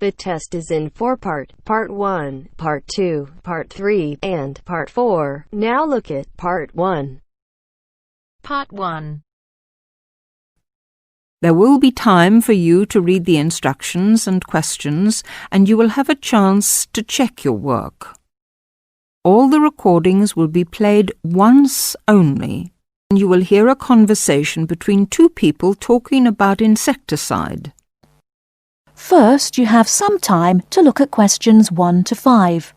The test is in 4 parts: Part 1, Part 2, Part 3, and Part 4. Now look at Part 1. Part 1. There will be time for you to read the instructions and questions, and you will have a chance to check your work. All the recordings will be played once only, and you will hear a conversation between two people talking about insecticide. First, you have some time to look at questions 1 to 5.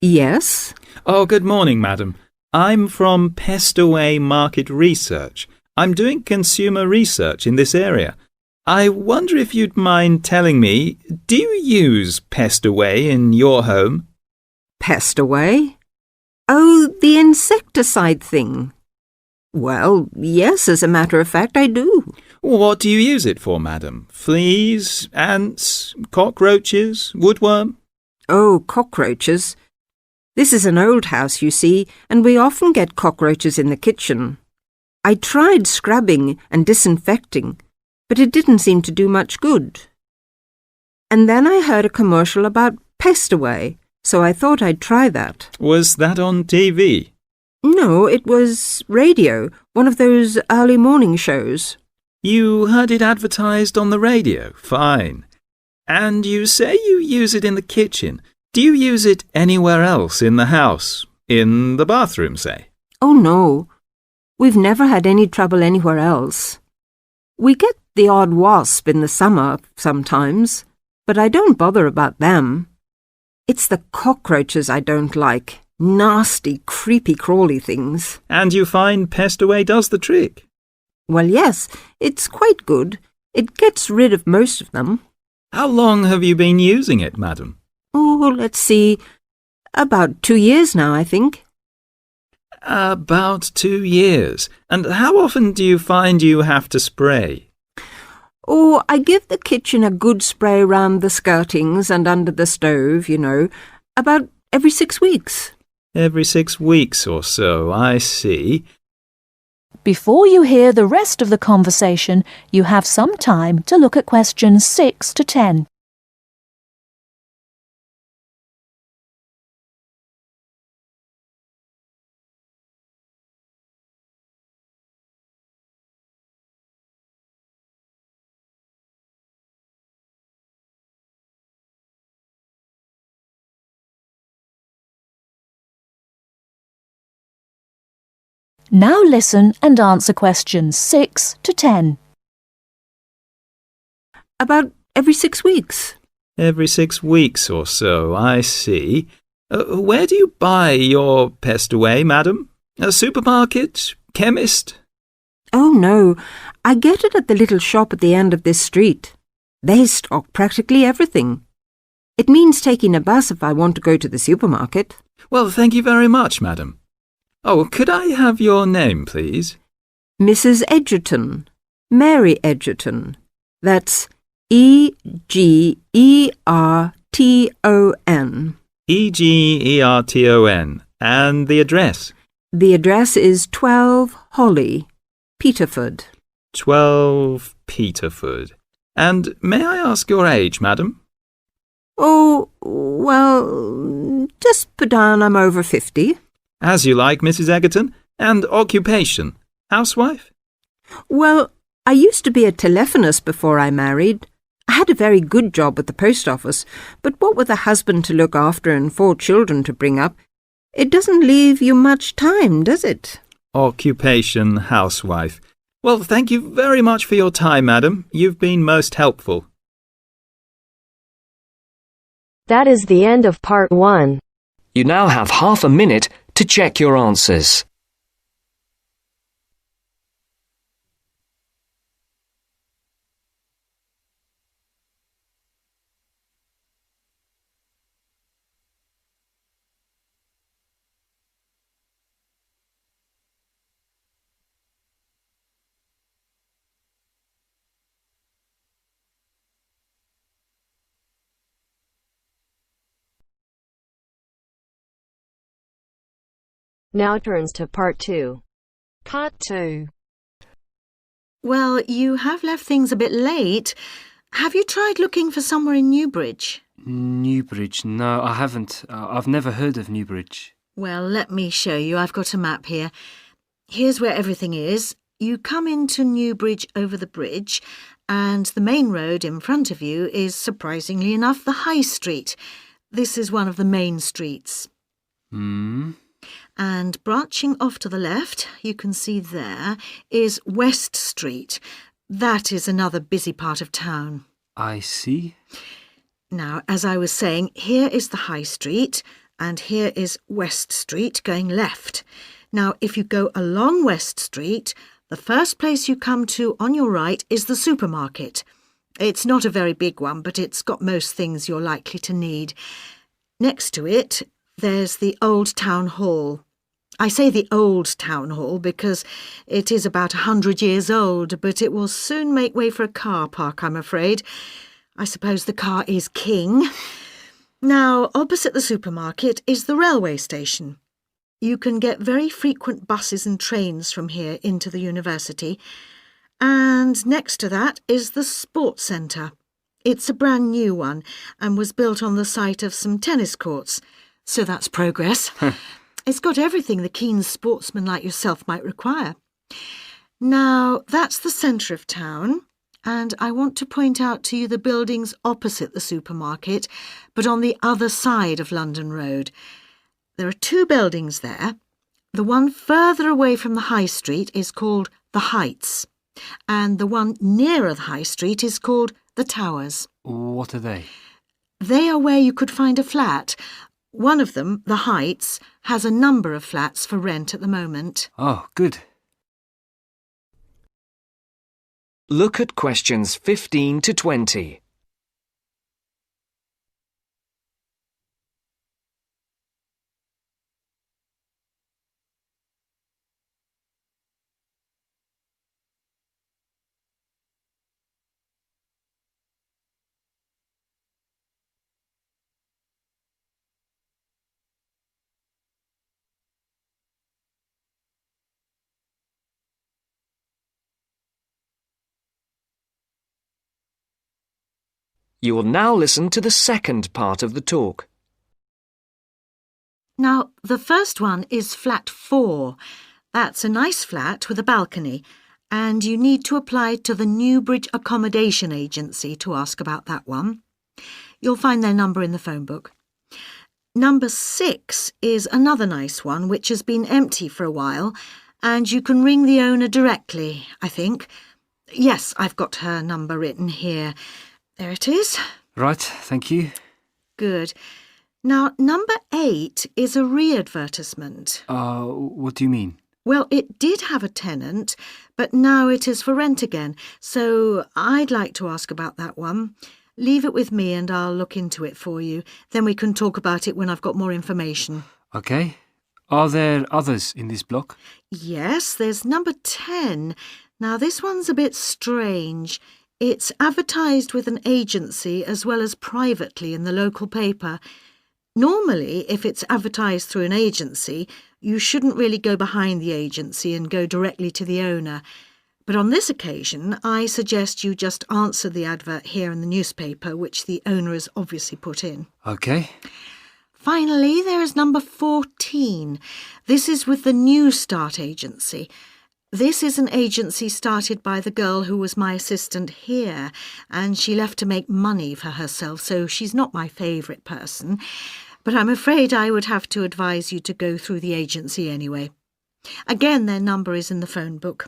Yes? Oh, good morning, madam. I'm from Pestaway Market Research. I'm doing consumer research in this area. I wonder if you'd mind telling me, do you use Pestaway in your home? Pestaway? Oh, the insecticide thing. Well, yes, as a matter of fact, I do. What do you use it for, madam? Fleas, ants, cockroaches, woodworm? Oh, cockroaches. This is an old house, you see, and we often get cockroaches in the kitchen. I tried scrubbing and disinfecting, but it didn't seem to do much good. And then I heard a commercial about Pestaway, so I thought I'd try that. Was that on TV? No, it was radio, one of those early morning shows. You heard it advertised on the radio? Fine. And you say you use it in the kitchen. Do you use it anywhere else in the house? In the bathroom, say? Oh, no. We've never had any trouble anywhere else. We get the odd wasp in the summer sometimes, but I don't bother about them. It's the cockroaches I don't like. Nasty, creepy, crawly things. And you find Pestaway does the trick? Well, yes, it's quite good. It gets rid of most of them. How long have you been using it, madam? Oh, let's see. About 2 years now, I think. About 2 years. And how often do you find you have to spray? Oh, I give the kitchen a good spray round the skirtings and under the stove, you know, about every 6 weeks. Every 6 weeks or so, I see. Before you hear the rest of the conversation, you have some time to look at questions 6 to 10. Now listen and answer questions 6 to 10. About every 6 weeks. Every 6 weeks or so, I see. Where do you buy your Pestaway, madam? A supermarket? Chemist? Oh, no. I get it at the little shop at the end of this street. They stock practically everything. It means taking a bus if I want to go to the supermarket. Well, thank you very much, madam. Oh, could I have your name, please? Mrs. Edgerton. Mary Edgerton. That's E-G-E-R-T-O-N. E-G-E-R-T-O-N. And the address? The address is 12 Holly, Peterford. 12 Peterford. And may I ask your age, madam? Oh, well, just put down I'm over 50. As you like, Mrs. Egerton. And occupation? Housewife? Well, I used to be a telephonist before I married. I had a very good job at the post office, but what with a husband to look after and 4 children to bring up, it doesn't leave you much time, does it? Occupation, housewife. Well, thank you very much for your time, madam. You've been most helpful. That is the end of Part 1. You now have half a minute to check your answers. Now turns to Part 2. Part 2. Well, you have left things a bit late. Have you tried looking for somewhere in Newbridge? Newbridge? No, I haven't. I've never heard of Newbridge. Well, let me show you. I've got a map here. Here's where everything is. You come into Newbridge over the bridge, and the main road in front of you is, surprisingly enough, the High Street. This is one of the main streets. And branching off to the left, you can see there, is West Street. That is another busy part of town. I see. Now, as I was saying, here is the High Street, and here is West Street going left. Now, if you go along West Street, the first place you come to on your right is the supermarket. It's not a very big one, but it's got most things you're likely to need. Next to it, there's the Old Town Hall. I say the Old Town Hall because it is about 100 years old, but it will soon make way for a car park, I'm afraid. I suppose the car is king. Now, opposite the supermarket is the railway station. You can get very frequent buses and trains from here into the university. And next to that is the sports centre. It's a brand new one and was built on the site of some tennis courts. So that's progress. It's got everything the keen sportsman like yourself might require. Now, that's the centre of town, and I want to point out to you the buildings opposite the supermarket, but on the other side of London Road. There are two buildings there. The one further away from the High Street is called the Heights, and the one nearer the High Street is called the Towers. What are they? They are where you could find a flat. One of them, the Heights, has a number of flats for rent at the moment. Oh, good. Look at questions 15 to 20. You will now listen to the second part of the talk. Now, the first one is flat 4. That's a nice flat with a balcony, and you need to apply to the Newbridge Accommodation Agency to ask about that one. You'll find their number in the phone book. Number 6 is another nice one which has been empty for a while, and you can ring the owner directly, I think. Yes, I've got her number written here. There it is. Right, thank you. Good. Now, number 8 is a re-advertisement. What do you mean? Well, it did have a tenant, but now it is for rent again, so I'd like to ask about that one. Leave it with me and I'll look into it for you. Then we can talk about it when I've got more information. OK. Are there others in this block? Yes, there's number 10. Now, this one's a bit strange. It's advertised with an agency as well as privately in the local paper. Normally, if it's advertised through an agency, you shouldn't really go behind the agency and go directly to the owner. But on this occasion, I suggest you just answer the advert here in the newspaper, which the owner has obviously put in. OK. Finally, there is number 14. This is with the New Start agency. This is an agency started by the girl who was my assistant here, and she left to make money for herself, so she's not my favourite person. But I'm afraid I would have to advise you to go through the agency anyway. Again, their number is in the phone book.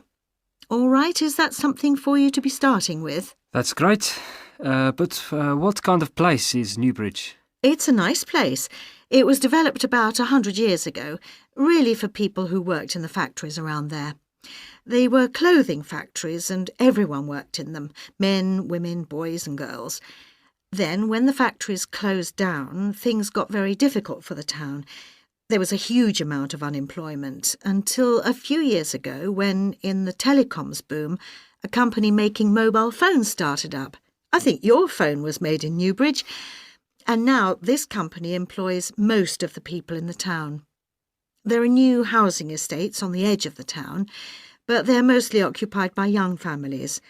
All right, is that something for you to be starting with? That's great. But what kind of place is Newbridge? It's a nice place. It was developed about 100 years ago, really for people who worked in the factories around there. They were clothing factories and everyone worked in them, men, women, boys and girls. Then, when the factories closed down, things got very difficult for the town. There was a huge amount of unemployment until a few years ago when, in the telecoms boom, a company making mobile phones started up. I think your phone was made in Newbridge. And now this company employs most of the people in the town. There are new housing estates on the edge of the town, but they're mostly occupied by young families,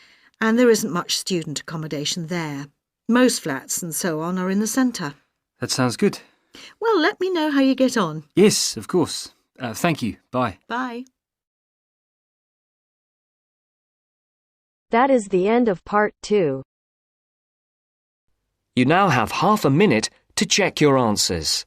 and there isn't much student accommodation there. Most flats and so on are in the centre. That sounds good. Well, let me know how you get on. Yes, of course. Thank you. Bye. Bye. That is the end of part 2. You now have half a minute to check your answers.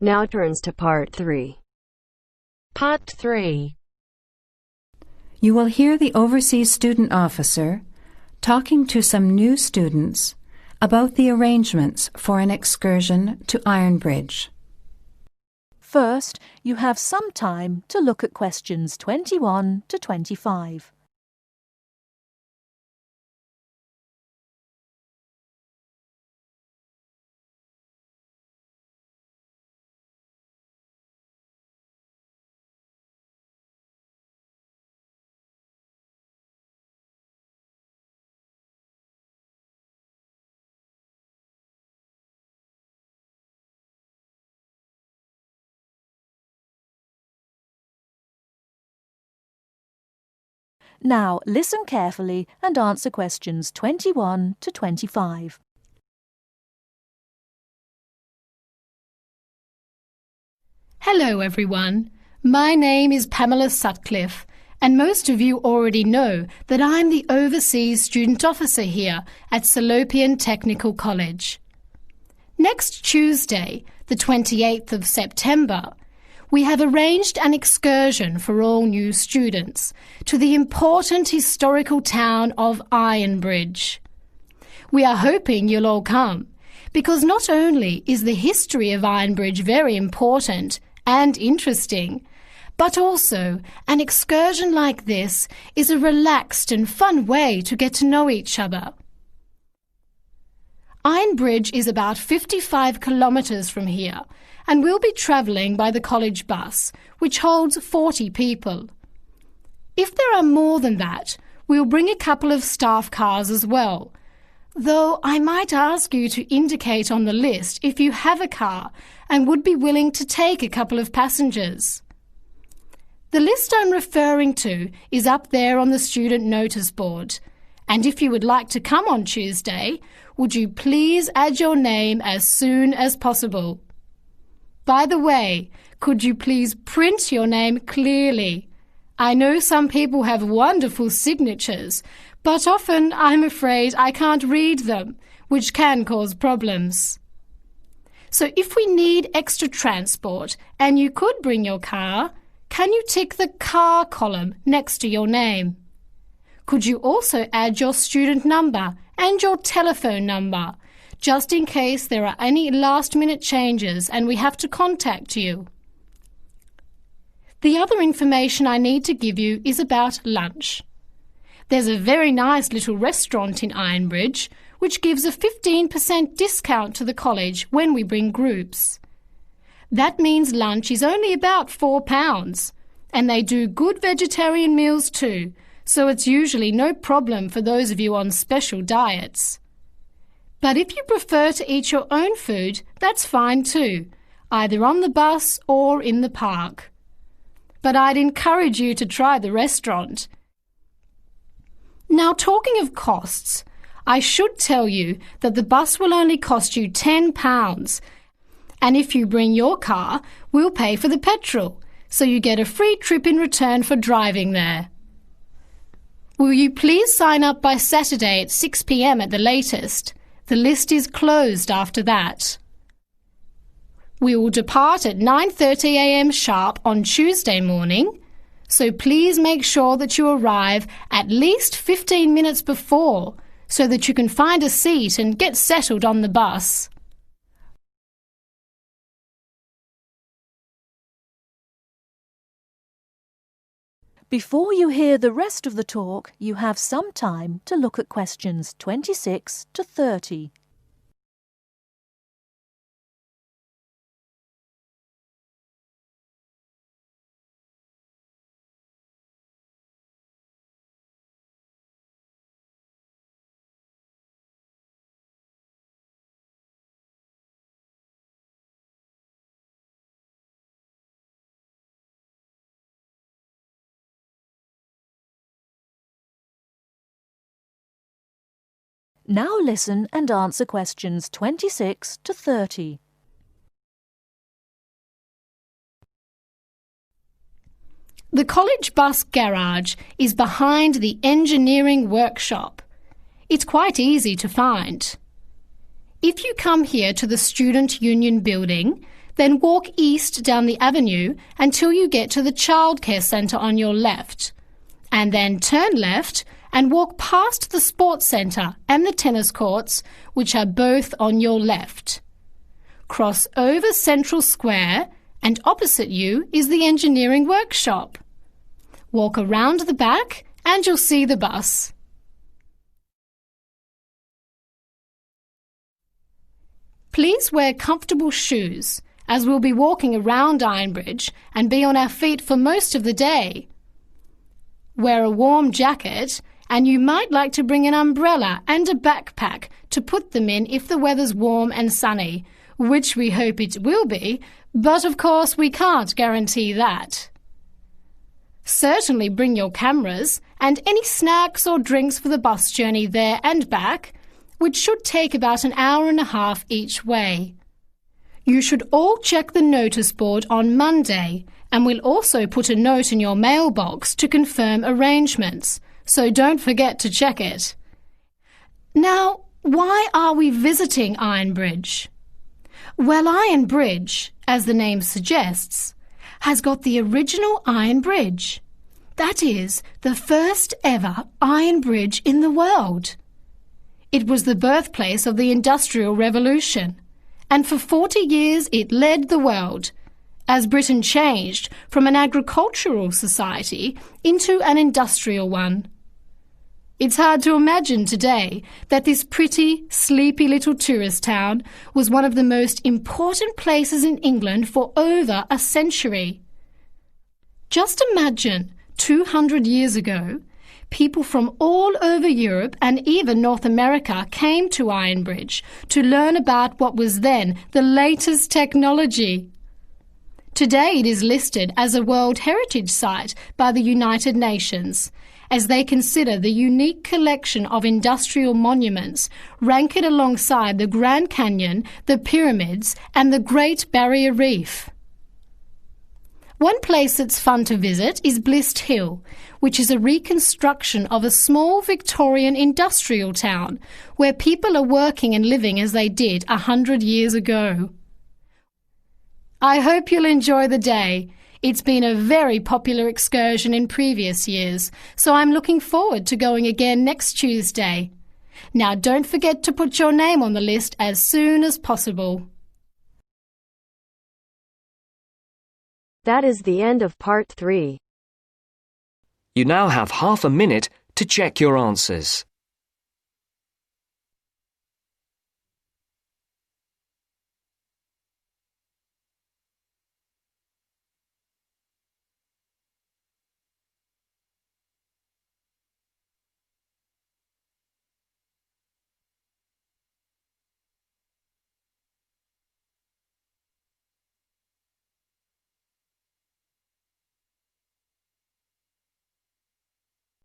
Now turns to part 3. Part 3. You will hear the overseas student officer talking to some new students about the arrangements for an excursion to Ironbridge. First, you have some time to look at questions 21 to 25. Now listen carefully and answer questions 21 to 25. Hello everyone, my name is Pamela Sutcliffe and most of you already know that I'm the Overseas Student Officer here at Salopian Technical College. Next Tuesday, the 28th of September, we have arranged an excursion for all new students to the important historical town of Ironbridge. We are hoping you'll all come, because not only is the history of Ironbridge very important and interesting, but also an excursion like this is a relaxed and fun way to get to know each other. Ironbridge is about 55 kilometres from here, and we'll be travelling by the college bus, which holds 40 people. If there are more than that, we'll bring a couple of staff cars as well, though I might ask you to indicate on the list if you have a car and would be willing to take a couple of passengers. The list I'm referring to is up there on the student notice board, and if you would like to come on Tuesday, would you please add your name as soon as possible? By the way, could you please print your name clearly? I know some people have wonderful signatures, but often I'm afraid I can't read them, which can cause problems. So if we need extra transport and you could bring your car, can you tick the car column next to your name? Could you also add your student number and your telephone number, just in case there are any last-minute changes and we have to contact you? The other information I need to give you is about lunch. There's a very nice little restaurant in Ironbridge which gives a 15% discount to the college when we bring groups. That means lunch is only about £4, and they do good vegetarian meals too, so it's usually no problem for those of you on special diets. But if you prefer to eat your own food, that's fine too, either on the bus or in the park. But I'd encourage you to try the restaurant. Now, talking of costs, I should tell you that the bus will only cost you £10, and if you bring your car, we'll pay for the petrol, so you get a free trip in return for driving there. Will you please sign up by Saturday at 6 p.m. at the latest? The list is closed after that. We will depart at 9:30 a.m. sharp on Tuesday morning, so please make sure that you arrive at least 15 minutes before so that you can find a seat and get settled on the bus. Before you hear the rest of the talk, you have some time to look at questions 26 to 30. Now listen and answer questions 26 to 30. The college bus garage is behind the engineering workshop. It's quite easy to find. If you come here to the Student Union building, then walk east down the avenue until you get to the childcare centre on your left, and then turn left and walk past the sports centre and the tennis courts, which are both on your left. Cross over Central Square, and opposite you is the engineering workshop. Walk around the back and you'll see the bus. Please wear comfortable shoes, as we'll be walking around Ironbridge and be on our feet for most of the day. Wear a warm jacket, and you might like to bring an umbrella and a backpack to put them in if the weather's warm and sunny, which we hope it will be, but of course we can't guarantee that. Certainly bring your cameras and any snacks or drinks for the bus journey there and back, which should take about an hour and a half each way. You should all check the notice board on Monday, and we'll also put a note in your mailbox to confirm arrangements, so don't forget to check it. Now, why are we visiting Ironbridge? Well, Iron Bridge, as the name suggests, has got the original iron bridge. That is, the first ever iron bridge in the world. It was the birthplace of the Industrial Revolution, and for 40 years it led the world, as Britain changed from an agricultural society into an industrial one. It's hard to imagine today that this pretty, sleepy little tourist town was one of the most important places in England for over a century. Just imagine, 200 years ago, people from all over Europe and even North America came to Ironbridge to learn about what was then the latest technology. Today it is listed as a World Heritage Site by the United Nations, as they consider the unique collection of industrial monuments, rank it alongside the Grand Canyon, the pyramids, and the Great Barrier Reef. One place that's fun to visit is Blist Hill, which is a reconstruction of a small Victorian industrial town where people are working and living as they did 100 years ago. I hope you'll enjoy the day. It's been a very popular excursion in previous years, so I'm looking forward to going again next Tuesday. Now don't forget to put your name on the list as soon as possible. That is the end of part 3. You now have half a minute to check your answers.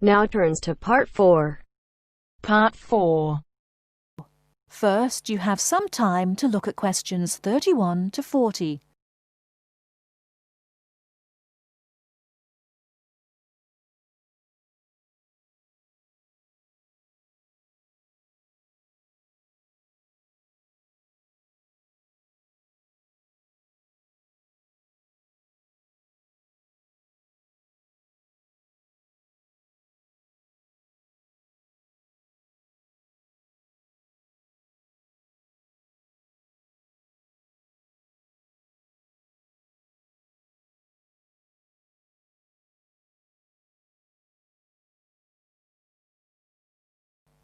Now turns to part 4. Part 4. First, you have some time to look at questions 31 to 40.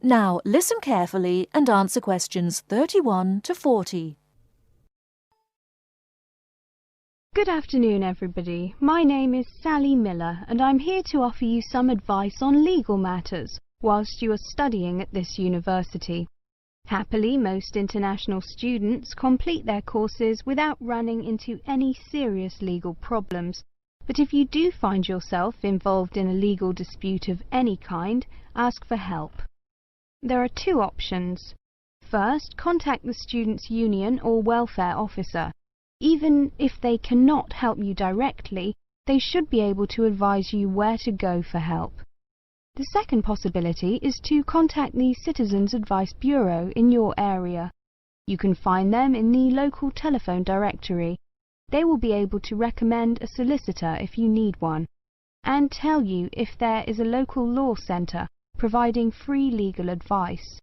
Now listen carefully and answer questions 31 to 40. Good afternoon, everybody. My name is Sally Miller, and I'm here to offer you some advice on legal matters whilst you are studying at this university. Happily, most international students complete their courses without running into any serious legal problems. But if you do find yourself involved in a legal dispute of any kind, ask for help. There are two options. First, contact the students' union or welfare officer. Even if they cannot help you directly, they should be able to advise you where to go for help. The second possibility is to contact the Citizens Advice Bureau in your area. You can find them in the local telephone directory. They will be able to recommend a solicitor if you need one, and tell you if there is a local law centre providing free legal advice.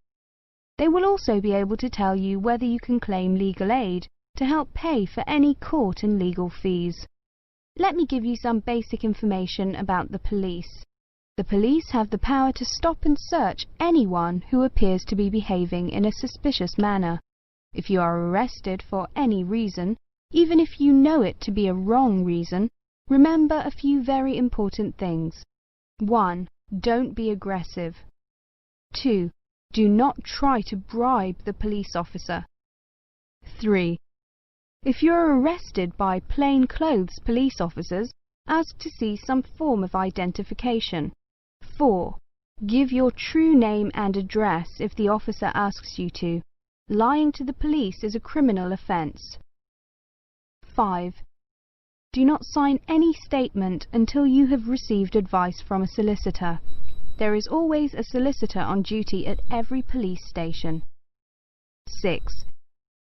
They will also be able to tell you whether you can claim legal aid to help pay for any court and legal fees. Let me give you some basic information about the police. The police have the power to stop and search anyone who appears to be behaving in a suspicious manner. If you are arrested for any reason, even if you know it to be a wrong reason, remember a few very important things. 1. Don't be aggressive. 2. Do not try to bribe the police officer. 3. If you are arrested by plainclothes police officers, ask to see some form of identification. 4. Give your true name and address if the officer asks you to. Lying to the police is a criminal offence. 5. Do not sign any statement until you have received advice from a solicitor. There is always a solicitor on duty at every police station. 6.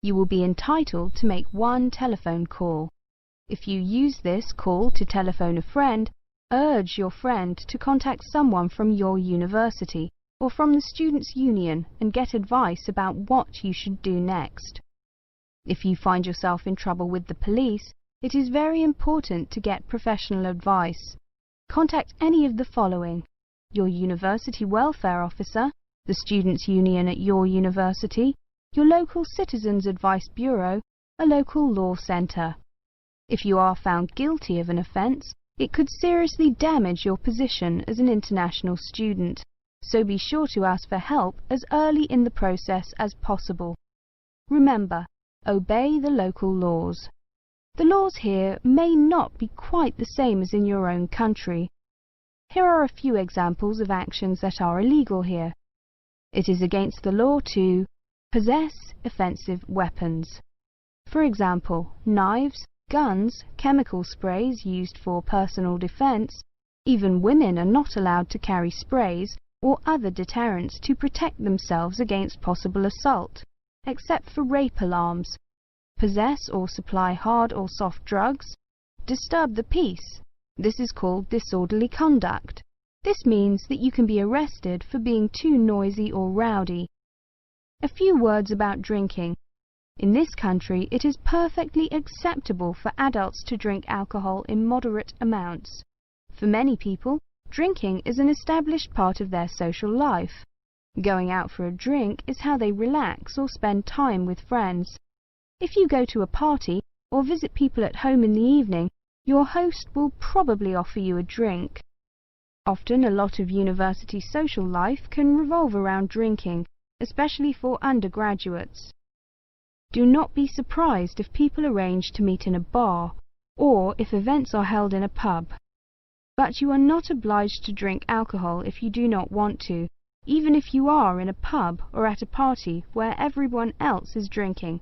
You will be entitled to make one telephone call. If you use this call to telephone a friend, urge your friend to contact someone from your university or from the Students' Union and get advice about what you should do next. If you find yourself in trouble with the police, it is very important to get professional advice. Contact any of the following: your university welfare officer, the Students' Union at your university, your local Citizens Advice Bureau, a local law centre. If you are found guilty of an offence, it could seriously damage your position as an international student, so be sure to ask for help as early in the process as possible. Remember, obey the local laws. The laws here may not be quite the same as in your own country. Here are a few examples of actions that are illegal here. It is against the law to possess offensive weapons. For example, knives, guns, chemical sprays used for personal defense. Even women are not allowed to carry sprays or other deterrents to protect themselves against possible assault, except for rape alarms. Possess or supply hard or soft drugs. Disturb the peace. This is called disorderly conduct. This means that you can be arrested for being too noisy or rowdy. A few words about drinking. In this country, it is perfectly acceptable for adults to drink alcohol in moderate amounts. For many people, drinking is an established part of their social life. Going out for a drink is how they relax or spend time with friends. If you go to a party or visit people at home in the evening, your host will probably offer you a drink. Often, a lot of university social life can revolve around drinking, especially for undergraduates. Do not be surprised if people arrange to meet in a bar, or if events are held in a pub. But you are not obliged to drink alcohol if you do not want to, even if you are in a pub or at a party where everyone else is drinking.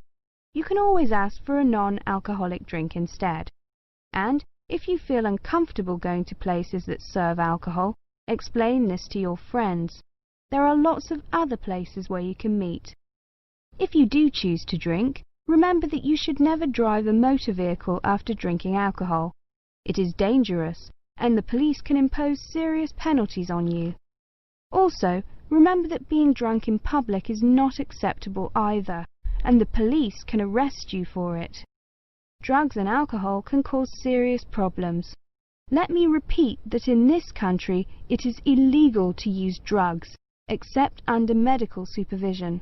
You can always ask for a non-alcoholic drink instead. And if you feel uncomfortable going to places that serve alcohol, explain this to your friends. There are lots of other places where you can meet. If you do choose to drink, remember that you should never drive a motor vehicle after drinking alcohol. It is dangerous, and the police can impose serious penalties on you. Also, remember that being drunk in public is not acceptable either, and the police can arrest you for it. Drugs and alcohol can cause serious problems. Let me repeat that in this country it is illegal to use drugs, except under medical supervision.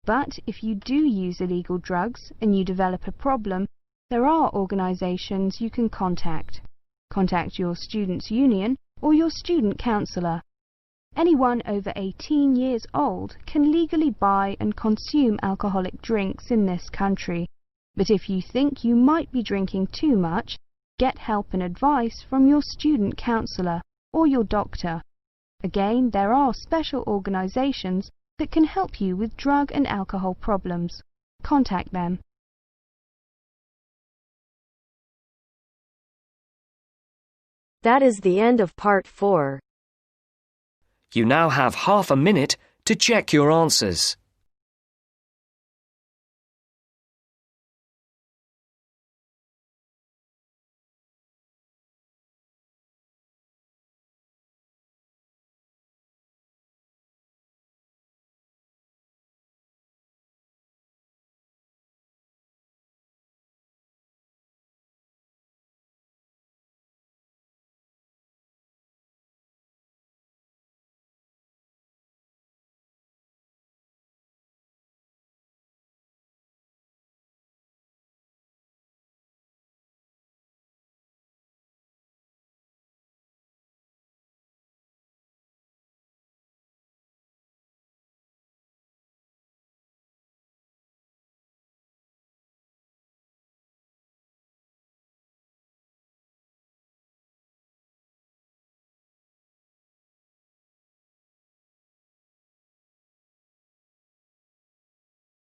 But if you do use illegal drugs and you develop a problem, there are organisations you can contact. Contact your students' union or your student counsellor. Anyone over 18 years old can legally buy and consume alcoholic drinks in this country. But if you think you might be drinking too much, get help and advice from your student counsellor or your doctor. Again, there are special organisations that can help you with drug and alcohol problems. Contact them. That is the end of part 4. You now have half a minute to check your answers.